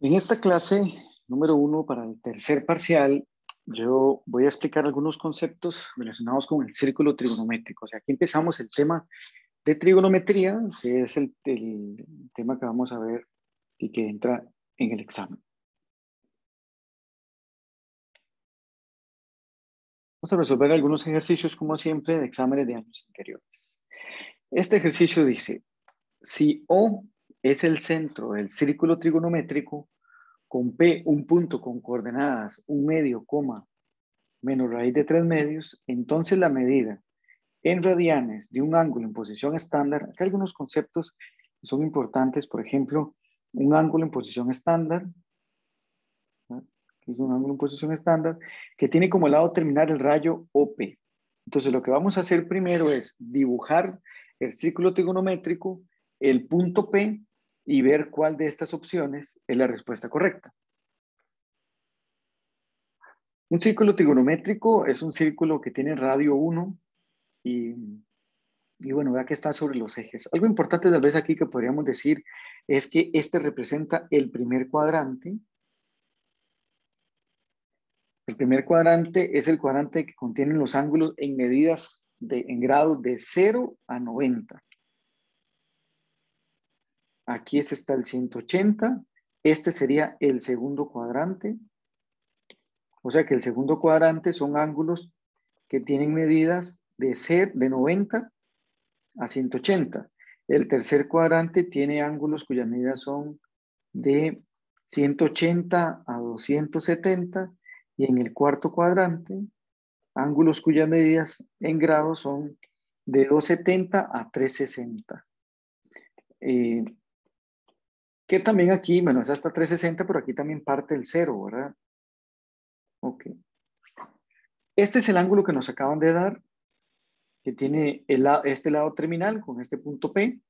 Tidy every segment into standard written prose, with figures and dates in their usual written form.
En esta clase número 1 para el tercer parcial, yo voy a explicar algunos conceptos relacionados con el círculo trigonométrico. O sea, aquí empezamos el tema de trigonometría, que es el tema que vamos a ver y que entra en el examen. Vamos a resolver algunos ejercicios, como siempre, de exámenes de años anteriores. Este ejercicio dice, si O es el centro del círculo trigonométrico, con P un punto con coordenadas 1 medio, menos raíz de 3 medios, entonces la medida en radianes de un ángulo en posición estándar, acá hay algunos conceptos que son importantes, por ejemplo, un ángulo en posición estándar, ¿no? Que es un ángulo en posición estándar, que tiene como lado terminal el rayo OP. Entonces lo que vamos a hacer primero es dibujar el círculo trigonométrico, el punto P, y ver cuál de estas opciones es la respuesta correcta. Un círculo trigonométrico es un círculo que tiene radio 1 y bueno, vea que está sobre los ejes. Algo importante tal vez aquí que podríamos decir es que este representa el primer cuadrante. El primer cuadrante es el cuadrante que contiene los ángulos en medidas en grados de 0 a 90. Aquí está el 180. Este sería el segundo cuadrante. O sea que el segundo cuadrante son ángulos que tienen medidas de 90 a 180. El tercer cuadrante tiene ángulos cuyas medidas son de 180 a 270 y en el cuarto cuadrante, ángulos cuyas medidas en grados son de 270 a 360. Que también aquí, bueno, es hasta 360, pero aquí también parte el cero, ¿verdad? Ok. Este es el ángulo que nos acaban de dar, que tiene este lado terminal con este punto P.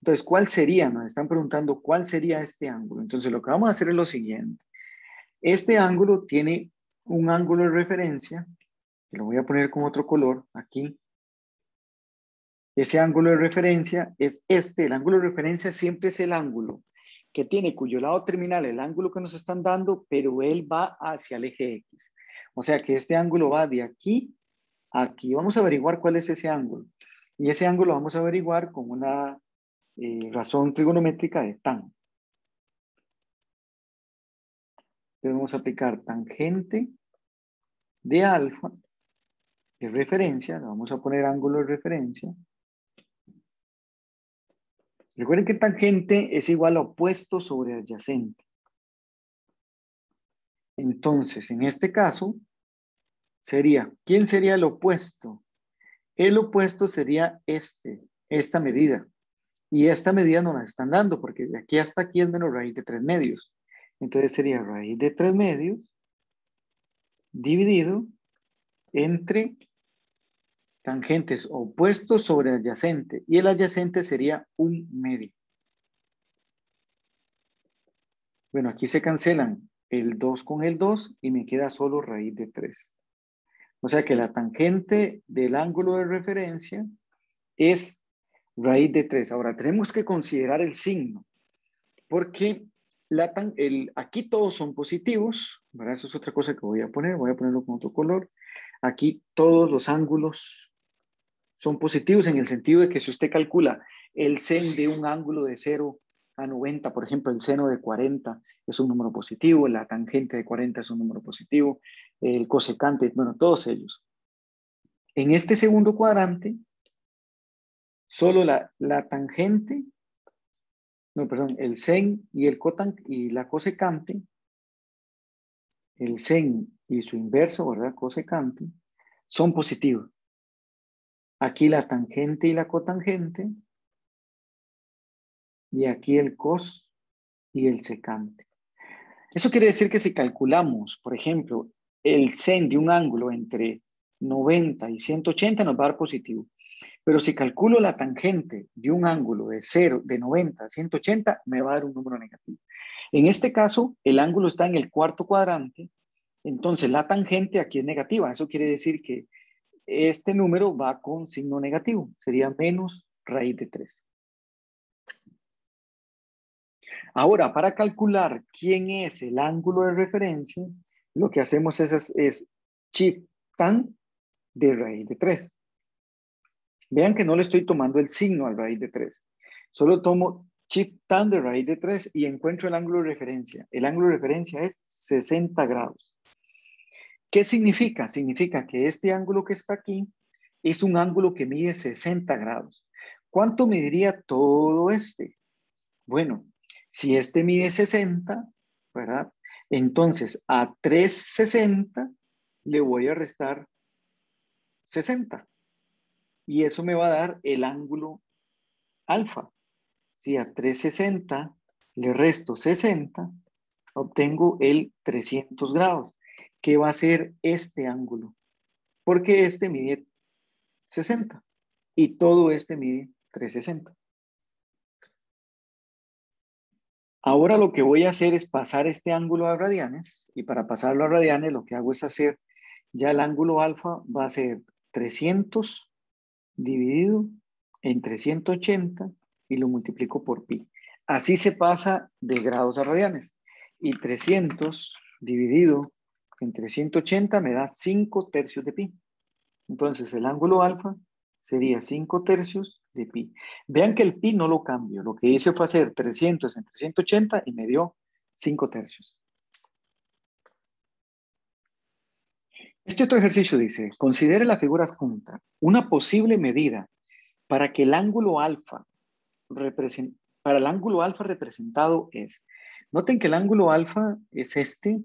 Entonces, ¿cuál sería? Nos están preguntando cuál sería este ángulo. Entonces, lo que vamos a hacer es lo siguiente. Este ángulo tiene un ángulo de referencia, que lo voy a poner con otro color aquí. Ese ángulo de referencia es este. El ángulo de referencia siempre es el ángulo que tiene cuyo lado terminal, el ángulo que nos están dando, pero él va hacia el eje X. O sea que este ángulo va de aquí a aquí. Vamos a averiguar cuál es ese ángulo. Y ese ángulo vamos a averiguar con una razón trigonométrica de tan. Entonces vamos a aplicar tangente de alfa de referencia, le vamos a poner ángulo de referencia. Recuerden que tangente es igual a opuesto sobre adyacente. Entonces, en este caso, ¿quién sería el opuesto? El opuesto sería esta medida. Y esta medida no la están dando, porque de aquí hasta aquí es menos raíz de 3 medios. Entonces sería raíz de 3 medios dividido entre tangentes opuestos sobre adyacente. Y el adyacente sería 1 medio. Bueno, aquí se cancelan el 2 con el 2 y me queda solo raíz de 3. O sea que la tangente del ángulo de referencia es raíz de 3. Ahora, tenemos que considerar el signo, porque aquí todos son positivos, ¿verdad? Eso es otra cosa que voy a ponerlo con otro color. Aquí todos los ángulos son positivos en el sentido de que si usted calcula el sen de un ángulo de 0 a 90, por ejemplo, el seno de 40 es un número positivo, la tangente de 40 es un número positivo, el cosecante, bueno, todos ellos. En este segundo cuadrante, solo la tangente, no, perdón, el sen y la cosecante, el sen y su inverso, ¿verdad? Cosecante, son positivos. Aquí la tangente y la cotangente, y aquí el cos y el secante. Eso quiere decir que si calculamos, por ejemplo, el sen de un ángulo entre 90 y 180 nos va a dar positivo. Pero si calculo la tangente de un ángulo de 90 a 180, me va a dar un número negativo. En este caso, el ángulo está en el cuarto cuadrante, entonces la tangente aquí es negativa. Eso quiere decir que este número va con signo negativo. Sería menos raíz de 3. Ahora, para calcular quién es el ángulo de referencia, lo que hacemos es shift tan de raíz de 3. Vean que no le estoy tomando el signo al raíz de 3. Solo tomo shift tan de raíz de 3 y encuentro el ángulo de referencia. El ángulo de referencia es 60 grados. ¿Qué significa? Significa que este ángulo que está aquí es un ángulo que mide 60 grados. ¿Cuánto mediría todo este? Bueno, si este mide 60, ¿verdad? Entonces a 360 le voy a restar 60. Y eso me va a dar el ángulo alfa. Si a 360 le resto 60, obtengo el 300 grados. ¿Qué va a ser este ángulo? Porque este mide 60 y todo este mide 360. Ahora lo que voy a hacer es pasar este ángulo a radianes, y para pasarlo a radianes lo que hago es hacer, ya el ángulo alfa va a ser 300 dividido entre 180 y lo multiplico por pi. Así se pasa de grados a radianes. Y 300 dividido entre 180 me da 5 tercios de pi. Entonces el ángulo alfa sería 5 tercios de pi. Vean que el pi no lo cambio. Lo que hice fue hacer 300 entre 180 y me dio 5 tercios. Este otro ejercicio dice, considere la figura adjunta una posible medida para que el ángulo alfa para el ángulo alfa representado es. Noten que el ángulo alfa es este,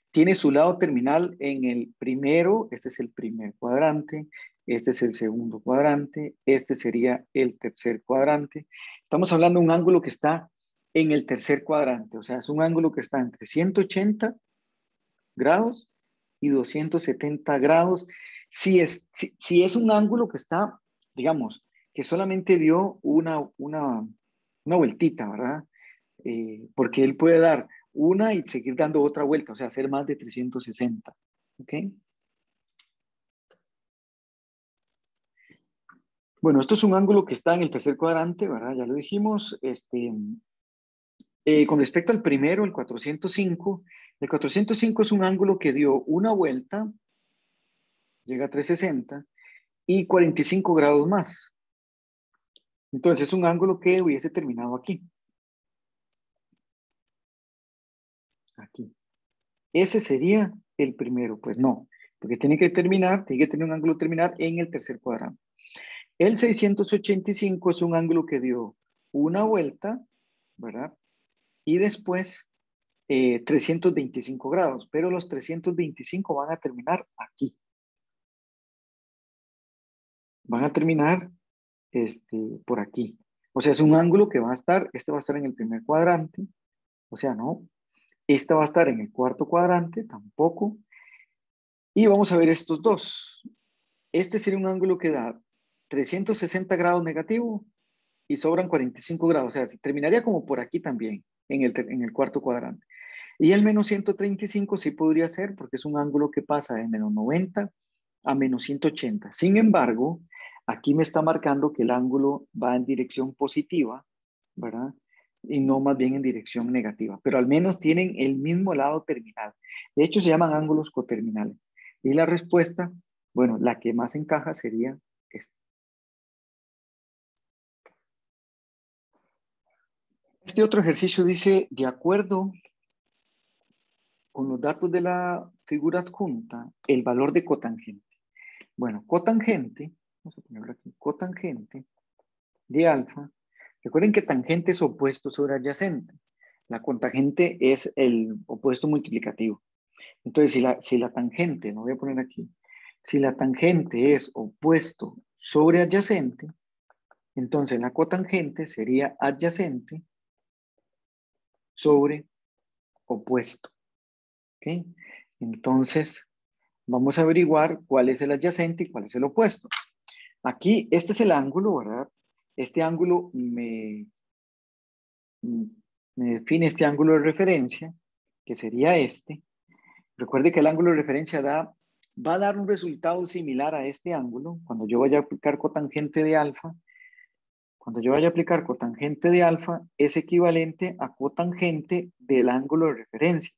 tiene su lado terminal en el primero, este es el primer cuadrante, este es el segundo cuadrante, este sería el tercer cuadrante. Estamos hablando de un ángulo que está en el tercer cuadrante, o sea, es un ángulo que está entre 180 grados y 270 grados. Si es un ángulo que está, digamos, que solamente dio una vueltita, ¿verdad? Porque él puede dar una y seguir dando otra vuelta, o sea, hacer más de 360. ¿Ok? Bueno, esto es un ángulo que está en el tercer cuadrante, ¿verdad? Ya lo dijimos. Con respecto al primero, el 405 es un ángulo que dio una vuelta, llega a 360, y 45 grados más. Entonces es un ángulo que hubiese terminado aquí. Aquí. Ese sería el primero. Pues no, porque tiene que tener un ángulo terminar en el tercer cuadrante. El 685 es un ángulo que dio una vuelta, ¿verdad? Y después 325 grados, pero los 325 van a terminar aquí. Van a terminar por aquí. O sea, es un ángulo que va a estar, este va a estar en el primer cuadrante, o sea, no. Este va a estar en el cuarto cuadrante, tampoco. Y vamos a ver estos dos. Este sería un ángulo que da 360 grados negativo y sobran 45 grados. O sea, terminaría como por aquí también, en el cuarto cuadrante. Y el menos 135 sí podría ser porque es un ángulo que pasa de menos 90 a menos 180. Sin embargo, aquí me está marcando que el ángulo va en dirección positiva, ¿verdad? Y no más bien en dirección negativa. Pero al menos tienen el mismo lado terminal. De hecho, se llaman ángulos coterminales. Y la respuesta, bueno, la que más encaja sería esta. Este otro ejercicio dice, de acuerdo con los datos de la figura adjunta, el valor de cotangente. Bueno, cotangente, vamos a ponerlo aquí, cotangente de alfa. Recuerden que tangente es opuesto sobre adyacente. La cotangente es el opuesto multiplicativo. Entonces, si la tangente, no voy a poner aquí, si la tangente es opuesto sobre adyacente, entonces la cotangente sería adyacente sobre opuesto. ¿Ok? Entonces, vamos a averiguar cuál es el adyacente y cuál es el opuesto. Aquí, este es el ángulo, ¿verdad? Este ángulo me define este ángulo de referencia, que sería este. Recuerde que el ángulo de referencia va a dar un resultado similar a este ángulo. Cuando yo vaya a aplicar cotangente de alfa, Cuando yo vaya a aplicar cotangente de alfa, es equivalente a cotangente del ángulo de referencia.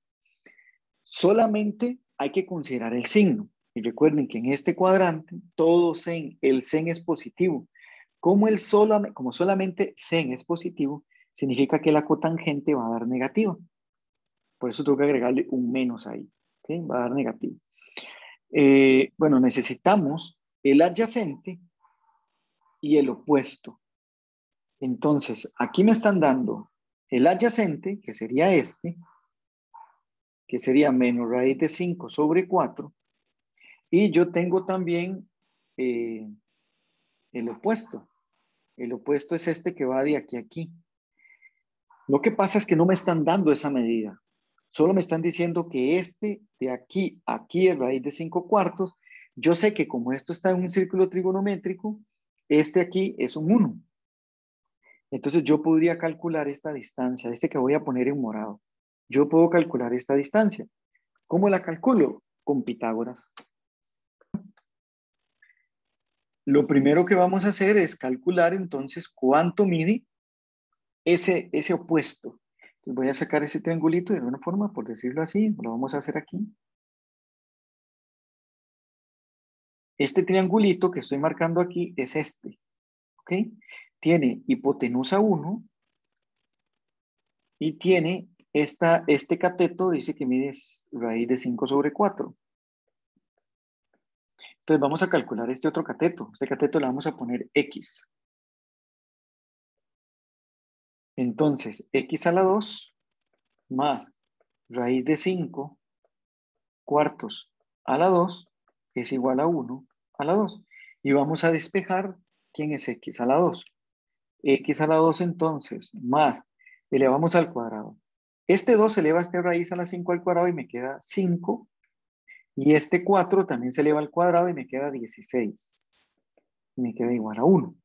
Solamente hay que considerar el signo. Y recuerden que en este cuadrante, todo sen, el sen es positivo. Como solamente sen es positivo, significa que la cotangente va a dar negativa. Por eso tengo que agregarle un menos ahí. ¿Okay? Va a dar negativo. Bueno, necesitamos el adyacente y el opuesto. Entonces, aquí me están dando el adyacente, que sería este, que sería menos raíz de 5 sobre 4. Y yo tengo también el opuesto. El opuesto es este que va de aquí a aquí. Lo que pasa es que no me están dando esa medida. Solo me están diciendo que este de aquí a aquí es raíz de 5 cuartos. Yo sé que como esto está en un círculo trigonométrico, este aquí es un 1. Entonces yo podría calcular esta distancia, este que voy a poner en morado. Yo puedo calcular esta distancia. ¿Cómo la calculo? Con Pitágoras. Lo primero que vamos a hacer es calcular entonces cuánto mide ese opuesto. Entonces voy a sacar ese triangulito de alguna forma, por decirlo así, lo vamos a hacer aquí. Este triangulito que estoy marcando aquí es este, ¿ok? Tiene hipotenusa 1 y tiene este cateto, dice que mide raíz de 5 sobre 4. Entonces vamos a calcular este otro cateto. Este cateto le vamos a poner X. Entonces, X a la 2 más raíz de 5 cuartos a la 2 es igual a 1 a la 2. Y vamos a despejar quién es X a la 2. X a la 2 entonces, más, elevamos al cuadrado. Este 2 se eleva a esta raíz a la 5 al cuadrado y me queda 5. Y este 4 también se eleva al cuadrado y me queda 16. Y me queda igual a 1.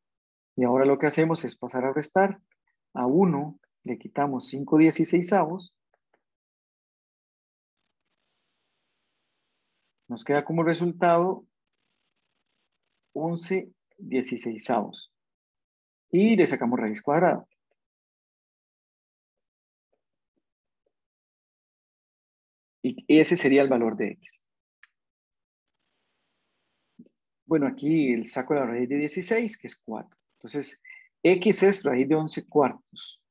Y ahora lo que hacemos es pasar a restar. A 1 le quitamos 5/16. Nos queda como resultado 11/16. Y le sacamos raíz cuadrada. Y ese sería el valor de X. Bueno, aquí el saco la raíz de 16, que es 4. Entonces, X es raíz de 11 cuartos.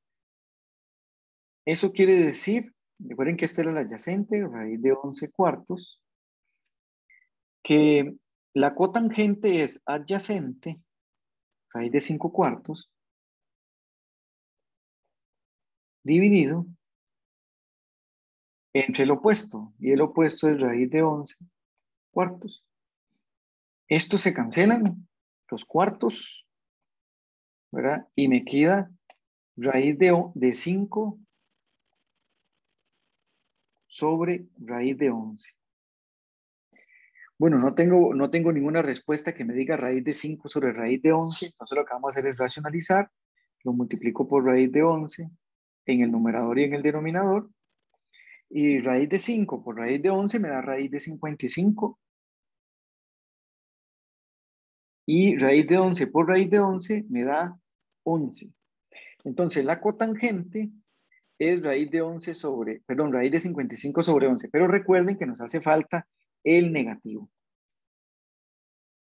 Eso quiere decir, recuerden que este era el adyacente, raíz de 11 cuartos, que la cotangente es adyacente, raíz de 5 cuartos, dividido entre el opuesto. Y el opuesto es raíz de 11 cuartos. Estos se cancelan, los cuartos, ¿verdad? Y me queda raíz de 5 sobre raíz de 11. Bueno, no tengo ninguna respuesta que me diga raíz de 5 sobre raíz de 11. Entonces lo que vamos a hacer es racionalizar. Lo multiplico por raíz de 11 en el numerador y en el denominador. Y raíz de 5 por raíz de 11 me da raíz de 55. Y raíz de 11 por raíz de 11 me da 11. Entonces la cotangente es raíz de 11 sobre, perdón, raíz de 55 sobre 11. Pero recuerden que nos hace falta el negativo.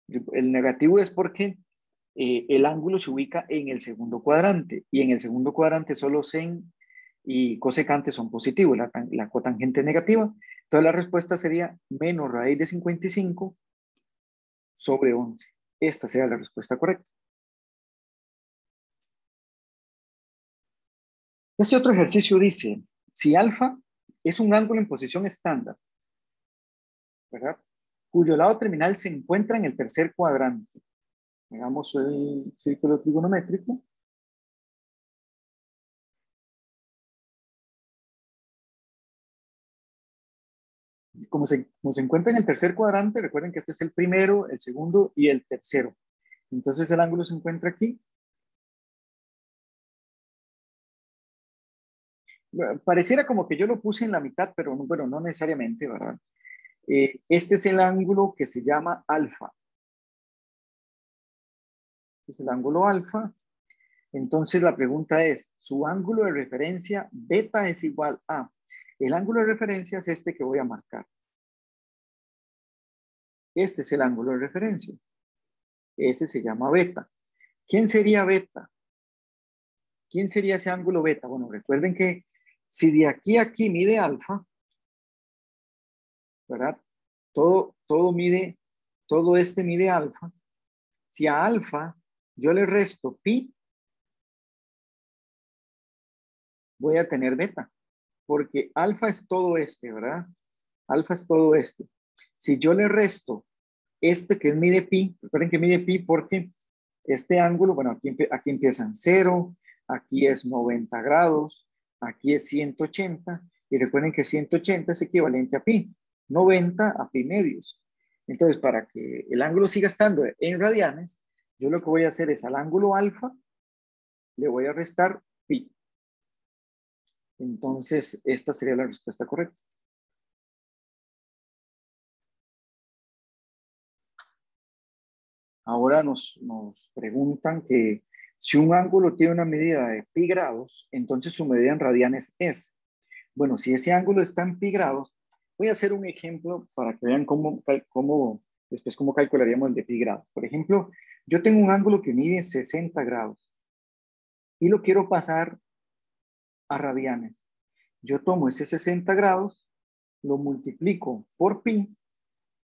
El negativo es porque el ángulo se ubica en el segundo cuadrante. Y en el segundo cuadrante solo sen y cosecante son positivos, la cotangente es negativa. Entonces la respuesta sería menos raíz de 55 sobre 11. Esta sería la respuesta correcta. Este otro ejercicio dice, si alfa es un ángulo en posición estándar, ¿verdad? Cuyo lado terminal se encuentra en el tercer cuadrante. Hagamos el círculo trigonométrico. Como se encuentra en el tercer cuadrante, recuerden que este es el primero, el segundo y el tercero. Entonces el ángulo se encuentra aquí. Pareciera como que yo lo puse en la mitad, pero bueno, no necesariamente, ¿verdad? Este es el ángulo que se llama alfa. Este es el ángulo alfa. Entonces la pregunta es, su ángulo de referencia beta es igual a, el ángulo de referencia es este que voy a marcar. Este es el ángulo de referencia. Este se llama beta. ¿Quién sería beta? ¿Quién sería ese ángulo beta? Bueno, recuerden que si de aquí a aquí mide alfa, ¿verdad? Todo este mide alfa. Si a alfa yo le resto pi, voy a tener beta, porque alfa es todo este, ¿verdad? Alfa es todo este. Si yo le resto este que es mide pi, recuerden que mide pi porque este ángulo, bueno, aquí empiezan 0, aquí es 90 grados, aquí es 180, y recuerden que 180 es equivalente a pi, 90 a pi medios. Entonces, para que el ángulo siga estando en radianes, yo lo que voy a hacer es al ángulo alfa, le voy a restar pi. Entonces, esta sería la respuesta correcta. Ahora nos preguntan que si un ángulo tiene una medida de pi grados, entonces su medida en radianes es. Bueno, si ese ángulo está en pi grados, voy a hacer un ejemplo para que vean después cómo calcularíamos el de pi grados. Por ejemplo, yo tengo un ángulo que mide 60 grados y lo quiero pasar a radianes. Yo tomo ese 60 grados, lo multiplico por pi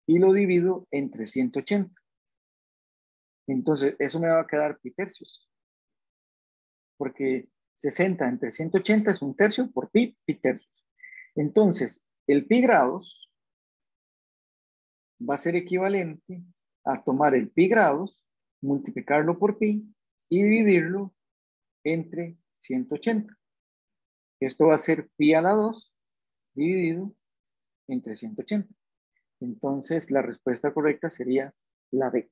y lo divido entre 180. Entonces, eso me va a quedar pi tercios, porque 60 entre 180 es un tercio por pi, pi tercios. Entonces, el pi grados va a ser equivalente a tomar el pi grados, multiplicarlo por pi y dividirlo entre 180. Esto va a ser pi a la 2 dividido entre 180. Entonces, la respuesta correcta sería la B.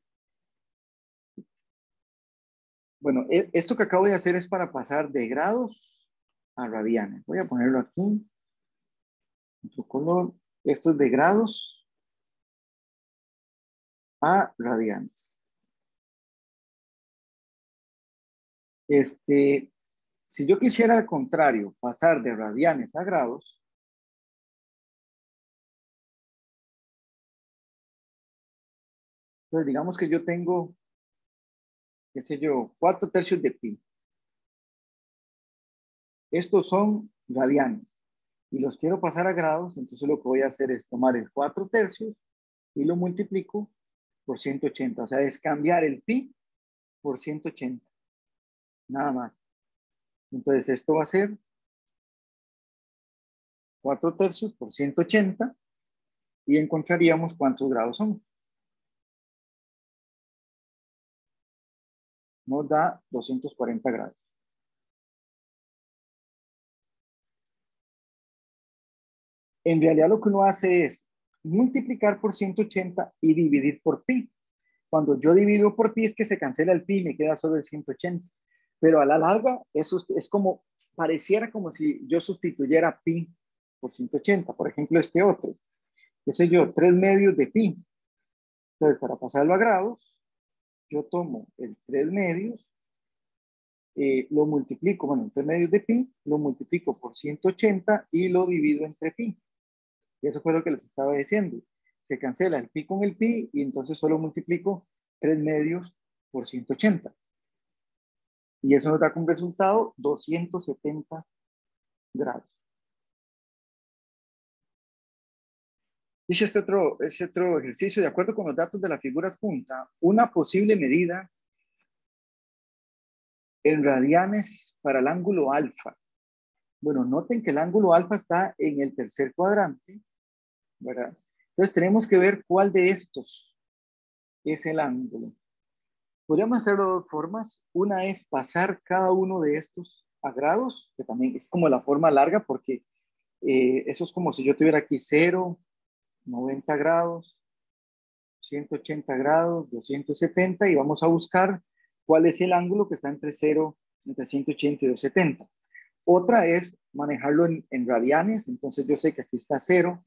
Bueno, esto que acabo de hacer es para pasar de grados a radianes. Voy a ponerlo aquí, otro color. Esto es de grados a radianes. Si yo quisiera al contrario, pasar de radianes a grados, entonces digamos que yo tengo, qué sé yo, 4 tercios de pi. Estos son radianes y los quiero pasar a grados, entonces lo que voy a hacer es tomar el 4 tercios y lo multiplico por 180. O sea, es cambiar el pi por 180. Nada más. Entonces esto va a ser 4 tercios por 180 y encontraríamos cuántos grados son. Nos da 240 grados. En realidad lo que uno hace es multiplicar por 180 y dividir por pi. Cuando yo divido por pi es que se cancela el pi y me queda solo el 180. Pero a la larga eso es como, pareciera como si yo sustituyera pi por 180. Por ejemplo, este otro, qué sé yo, 3 medios de pi. Entonces, para pasarlo a grados, yo tomo el 3 medios, lo multiplico, bueno, 3 medios de pi, lo multiplico por 180 y lo divido entre pi. Y eso fue lo que les estaba diciendo. Se cancela el pi con el pi y entonces solo multiplico 3 medios por 180. Y eso nos da como resultado 270 grados. Dice este otro ejercicio, de acuerdo con los datos de la figura adjunta, una posible medida en radianes para el ángulo alfa. Bueno, noten que el ángulo alfa está en el tercer cuadrante, ¿verdad? Entonces tenemos que ver cuál de estos es el ángulo. Podríamos hacerlo de dos formas. Una es pasar cada uno de estos a grados, que también es como la forma larga, porque eso es como si yo tuviera aquí 0, 90 grados, 180 grados, 270, y vamos a buscar cuál es el ángulo que está entre 0, entre 180 y 270. Otra es manejarlo en radianes, entonces yo sé que aquí está 0,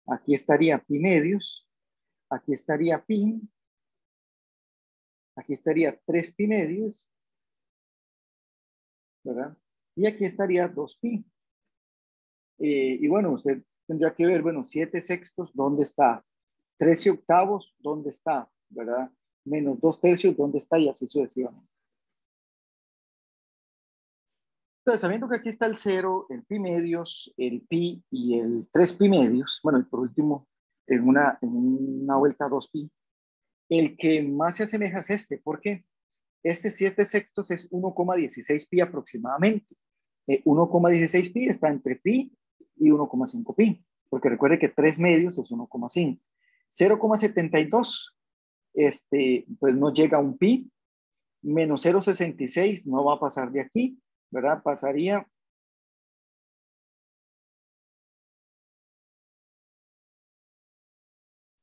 aquí estaría pi medios, aquí estaría pi, aquí estaría 3 pi medios, ¿verdad? Y aquí estaría 2pi. Y bueno, usted tendría que ver, bueno, 7/6, ¿dónde está? 13/8, ¿dónde está? ¿Verdad? Menos 2/3, ¿dónde está? Y así sucesivamente. Entonces, sabiendo que aquí está el 0, el pi medios, el pi y el 3pi medios, bueno, y por último, en una vuelta 2pi, el que más se asemeja es este. ¿Por qué? Este 7/6 es 1,16pi aproximadamente. 1,16pi está entre pi y 1,5pi, porque recuerde que 3 medios es 1,5. 0,72, pues no llega a un pi, menos 0,66 no va a pasar de aquí, ¿verdad? Pasaría.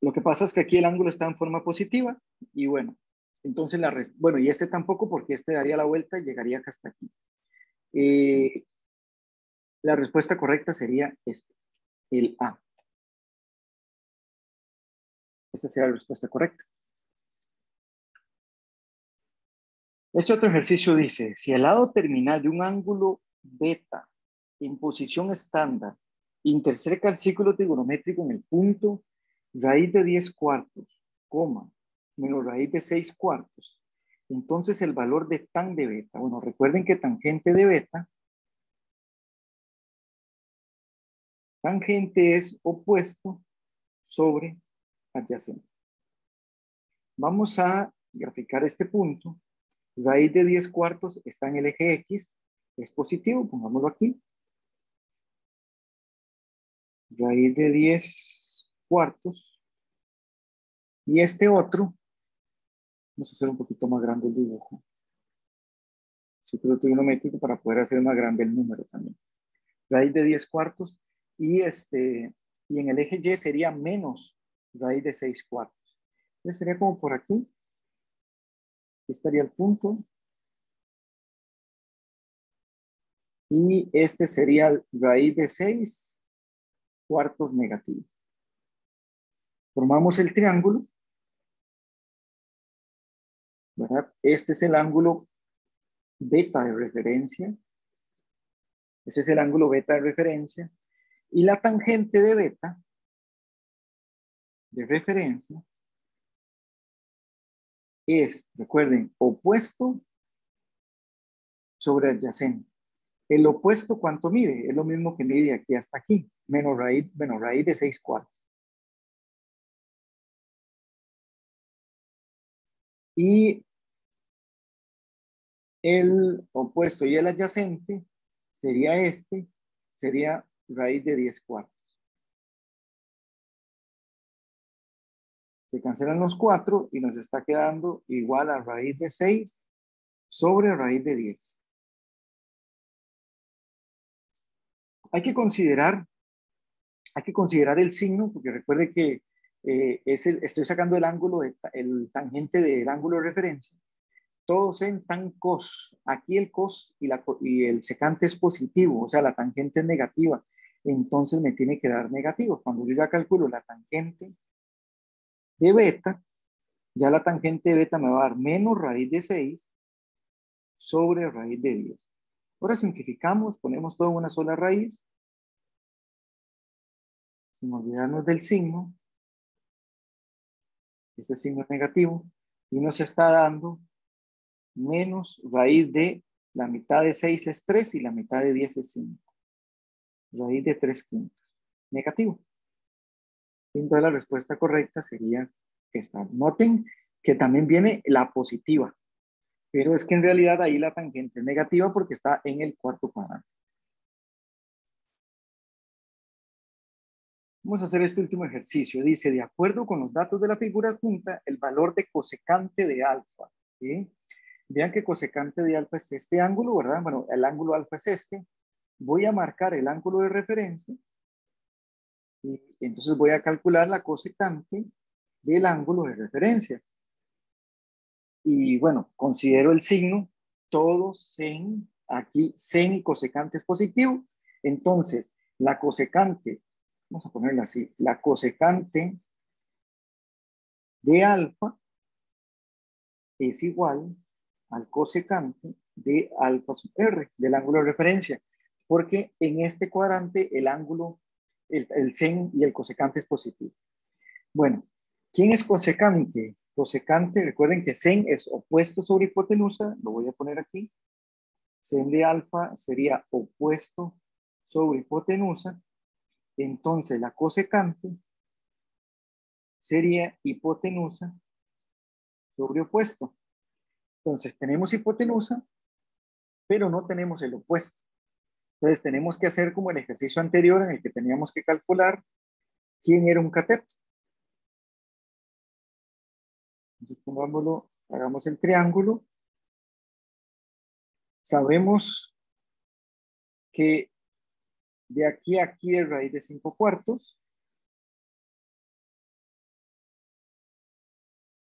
Lo que pasa es que aquí el ángulo está en forma positiva y bueno, entonces bueno, y este tampoco porque este daría la vuelta y llegaría hasta aquí. La respuesta correcta sería el A. Esa sería la respuesta correcta. Este otro ejercicio dice, si el lado terminal de un ángulo beta en posición estándar interseca el círculo trigonométrico en el punto raíz de 10/4, coma, menos raíz de 6/4, entonces el valor de tan de beta, bueno, recuerden que tangente de beta, tangente es opuesto sobre adyacente. Vamos a graficar este punto. Raíz de 10/4 está en el eje X, es positivo, pongámoslo aquí. Raíz de 10/4. Y este otro, vamos a hacer un poquito más grande el dibujo. Círculo trigonométrico para poder hacer más grande el número también. Raíz de 10/4 y y en el eje Y sería menos raíz de 6/4. Entonces sería como por aquí. Aquí estaría el punto. Y este sería raíz de 6/4 negativo. Formamos el triángulo, ¿verdad? Este es el ángulo beta de referencia. Ese es el ángulo beta de referencia. Y la tangente de beta de referencia es, recuerden, opuesto sobre adyacente. El opuesto, ¿cuánto mide? Es lo mismo que mide aquí hasta aquí, menos raíz de 6/4. Y el opuesto y el adyacente sería sería raíz de 10/4. Se cancelan los 4 y nos está quedando igual a raíz de 6 sobre raíz de 10. Hay que considerar el signo, porque recuerde que estoy sacando el ángulo, el tangente del ángulo de referencia. Todos en tan cos. Aquí el cos y el secante es positivo, o sea, la tangente es negativa. Entonces me tiene que dar negativo. Cuando yo ya calculo la tangente de beta, ya la tangente de beta me va a dar menos raíz de 6 sobre raíz de 10. Ahora simplificamos, ponemos todo en una sola raíz, sin olvidarnos del signo. Este signo es negativo y nos está dando menos raíz de la mitad de 6 es 3 y la mitad de 10 es 5. Raíz de 3/5. Negativo. Entonces la respuesta correcta sería esta. Noten que también viene la positiva, pero es que en realidad ahí la tangente es negativa porque está en el cuarto cuadrante. Vamos a hacer este último ejercicio. Dice, de acuerdo con los datos de la figura adjunta, el valor de cosecante de alfa. ¿Sí? Vean que cosecante de alfa es este ángulo, ¿verdad? Bueno, el ángulo alfa es este. Voy a marcar el ángulo de referencia y entonces voy a calcular la cosecante del ángulo de referencia. Y bueno, considero el signo, todo sen, aquí sen y cosecante es positivo. Entonces, la cosecante, vamos a ponerla así, la cosecante de alfa es igual al cosecante de alfa sub r, del ángulo de referencia, porque en este cuadrante el ángulo, el sen y el cosecante es positivo. Bueno, ¿quién es cosecante? Cosecante, recuerden que sen es opuesto sobre hipotenusa, lo voy a poner aquí. Sen de alfa sería opuesto sobre hipotenusa. Entonces la cosecante sería hipotenusa sobre opuesto. Entonces tenemos hipotenusa, pero no tenemos el opuesto. Entonces tenemos que hacer como el ejercicio anterior en el que teníamos que calcular quién era un cateto. Entonces pongámoslo, hagamos el triángulo. Sabemos que de aquí a aquí es raíz de 5/4.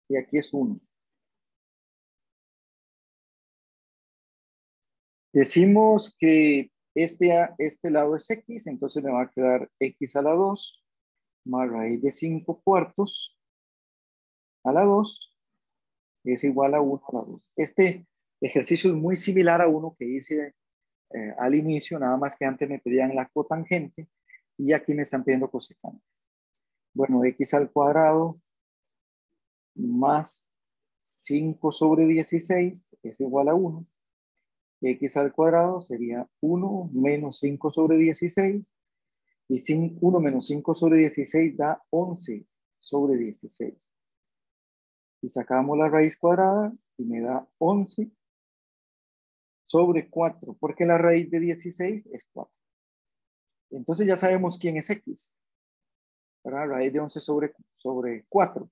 Y aquí es 1. Decimos que este lado es x, entonces me va a quedar x a la 2 más raíz de 5/4 a la 2 es igual a 1 a la 2. Este ejercicio es muy similar a uno que hice al inicio, nada más que antes me pedían la cotangente y aquí me están pidiendo cosecante. Bueno, x al cuadrado más 5 sobre 16 es igual a 1. X al cuadrado sería 1 menos 5 sobre 16 y 1 menos 5 sobre 16 da 11 sobre 16. Y sacamos la raíz cuadrada y me da 11 sobre 4, porque la raíz de 16 es 4. Entonces ya sabemos quién es X. ¿Verdad? Raíz de 11 sobre 4.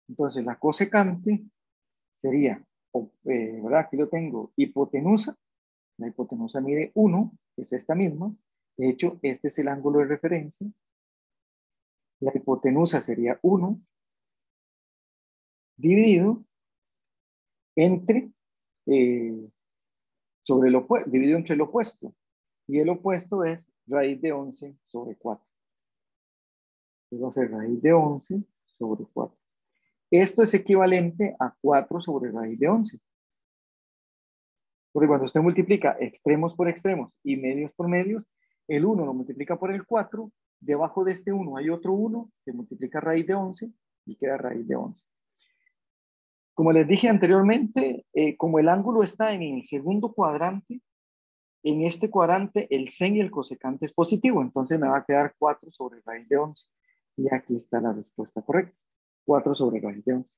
Entonces la cosecante sería, ¿verdad? Aquí lo tengo, hipotenusa. La hipotenusa mide 1, que es esta misma. De hecho, este es el ángulo de referencia. La hipotenusa sería 1 dividido entre, dividido entre el opuesto. Y el opuesto es raíz de 11 sobre 4. Entonces va a ser raíz de 11 sobre 4. Esto es equivalente a 4 sobre raíz de 11. Porque cuando usted multiplica extremos por extremos y medios por medios, el 1 lo multiplica por el 4. Debajo de este 1 hay otro 1 que multiplica raíz de 11 y queda raíz de 11. Como les dije anteriormente, como el ángulo está en el segundo cuadrante, en este cuadrante el sen y el cosecante es positivo, entonces me va a quedar 4 sobre raíz de 11. Y aquí está la respuesta correcta, 4 sobre raíz de 11.